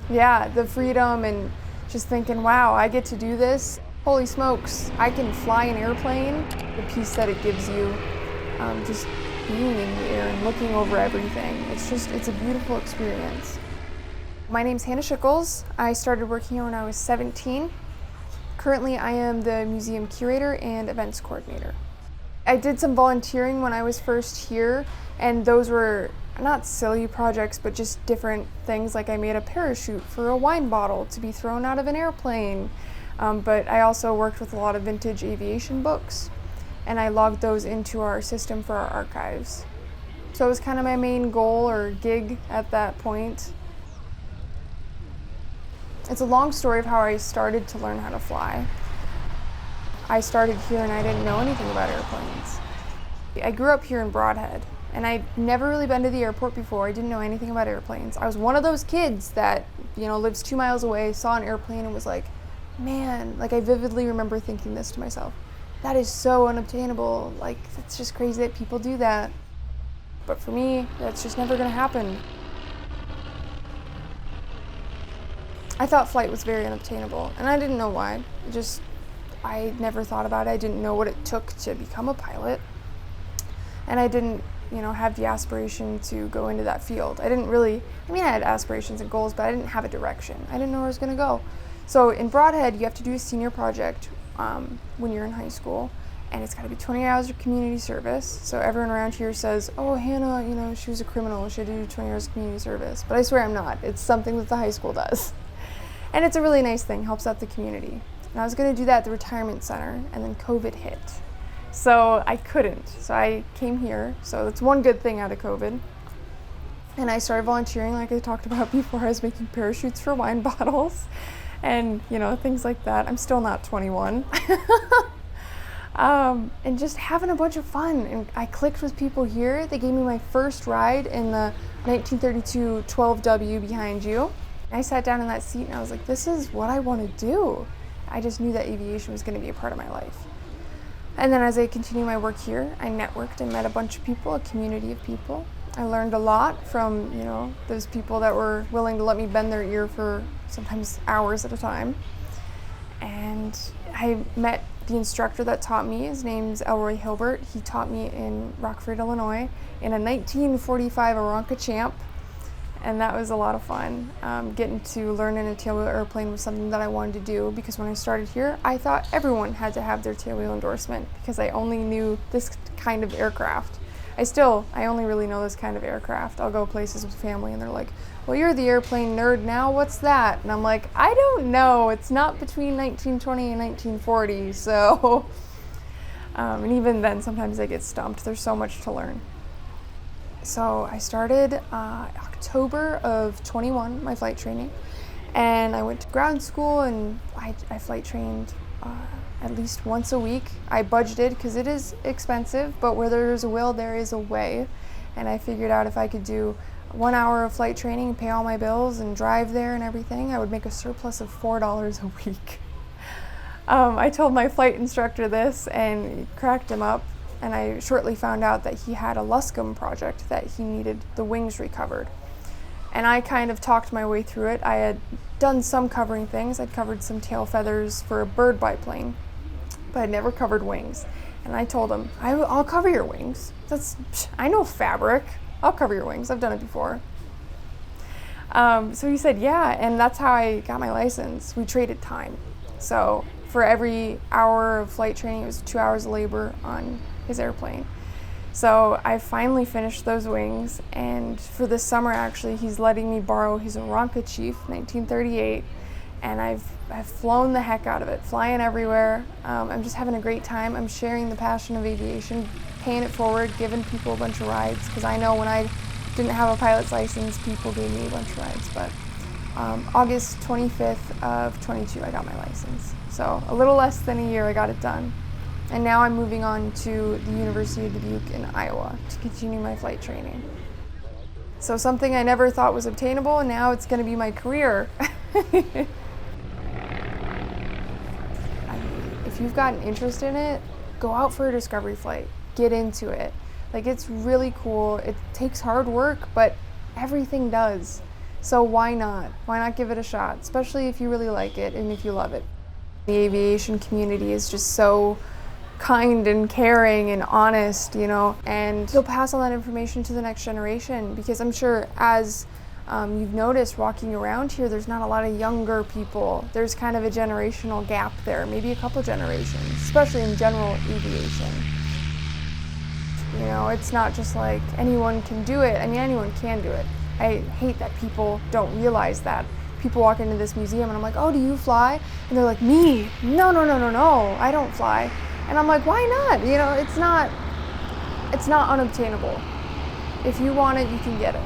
Yeah, the freedom and just thinking, wow, I get to do this. Holy smokes, I can fly an airplane. The peace that it gives you, just being in the air and looking over everything. It's a beautiful experience. My name's Hannah Shickles. I started working here when I was 17. Currently, I am the museum curator and events coordinator. I did some volunteering when I was first here, and those were not silly projects, but just different things. Like I made a parachute for a wine bottle to be thrown out of an airplane. But I also worked with a lot of vintage aviation books, and I logged those into our system for our archives. So it was kind of my main goal or gig at that point. It's a long story of how I started to learn how to fly. I started here and I didn't know anything about airplanes. I grew up here in Brodhead, and I'd never really been to the airport before. I didn't know anything about airplanes. I was one of those kids that, lives 2 miles away, saw an airplane and was like, man, I vividly remember thinking this to myself. That is so unobtainable. It's just crazy that people do that. But for me, that's just never gonna happen. I thought flight was very unobtainable, and I didn't know why. I never thought about it. I didn't know what it took to become a pilot. And I didn't, have the aspiration to go into that field. I had aspirations and goals, but I didn't have a direction. I didn't know where I was gonna go. So in Brodhead, you have to do a senior project when you're in high school, and it's gotta be 20 hours of community service. So everyone around here says, oh, Hannah, she was a criminal, she had to do 20 hours of community service. But I swear I'm not. It's something that the high school does. And it's a really nice thing, helps out the community. And I was gonna do that at the retirement center, and then COVID hit. So I couldn't, so I came here. So that's one good thing out of COVID. And I started volunteering like I talked about before. I was making parachutes for wine bottles and, things like that. I'm still not 21. And just having a bunch of fun. And I clicked with people here. They gave me my first ride in the 1932 12W behind you. I sat down in that seat and I was like, this is what I want to do. I just knew that aviation was going to be a part of my life. And then as I continued my work here, I networked and met a bunch of people, a community of people. I learned a lot from, those people that were willing to let me bend their ear for sometimes hours at a time. And I met the instructor that taught me. His name's Elroy Hilbert. He taught me in Rockford, Illinois, in a 1945 Aeronca Champ. And that was a lot of fun. Getting to learn in a tailwheel airplane was something that I wanted to do, because when I started here, I thought everyone had to have their tailwheel endorsement because I only knew this kind of aircraft. I only really know this kind of aircraft. I'll go places with family and they're like, well, you're the airplane nerd now, what's that? And I'm like, I don't know, it's not between 1920 and 1940, so. And even then, sometimes I get stumped. There's so much to learn. So I started October of 21, my flight training, and I went to ground school, and I flight trained at least once a week. I budgeted because it is expensive, but where there is a will, there is a way. And I figured out if I could do 1 hour of flight training and pay all my bills and drive there and everything, I would make a surplus of $4 a week. I told my flight instructor this and it cracked him up. And I shortly found out that he had a Luscombe project that he needed the wings recovered. And I kind of talked my way through it. I had done some covering things. I'd covered some tail feathers for a bird biplane, but I'd never covered wings. And I told him, I'll cover your wings. I know fabric. I'll cover your wings. I've done it before. So he said, yeah, and that's how I got my license. We traded time. So for every hour of flight training, it was 2 hours of labor on his airplane. So I finally finished those wings, and for this summer actually he's letting me borrow his Aeronca Chief 1938, and I've flown the heck out of it, flying everywhere. I'm just having a great time. I'm sharing the passion of aviation, paying it forward, giving people a bunch of rides, because I know when I didn't have a pilot's license, people gave me a bunch of rides. But August 25th of 22 I got my license, so a little less than a year I got it done. And now I'm moving on to the University of Dubuque in Iowa to continue my flight training. So something I never thought was obtainable, and now it's going to be my career. If you've got an interest in it, go out for a discovery flight. Get into it. It's really cool. It takes hard work, but everything does. So why not? Why not give it a shot, especially if you really like it and if you love it. The aviation community is just so kind and caring and honest, you know, and they'll pass on that information to the next generation, because I'm sure as you've noticed walking around here, there's not a lot of younger people. There's kind of a generational gap there, maybe a couple generations, especially in general aviation. You know, it's not just like anyone can do it. I mean, anyone can do it. I hate that people don't realize that. People walk into this museum and I'm like, oh, do you fly? And they're like, me? No, I don't fly. And I'm like, why not? You know, it's not unobtainable. If you want it, you can get it.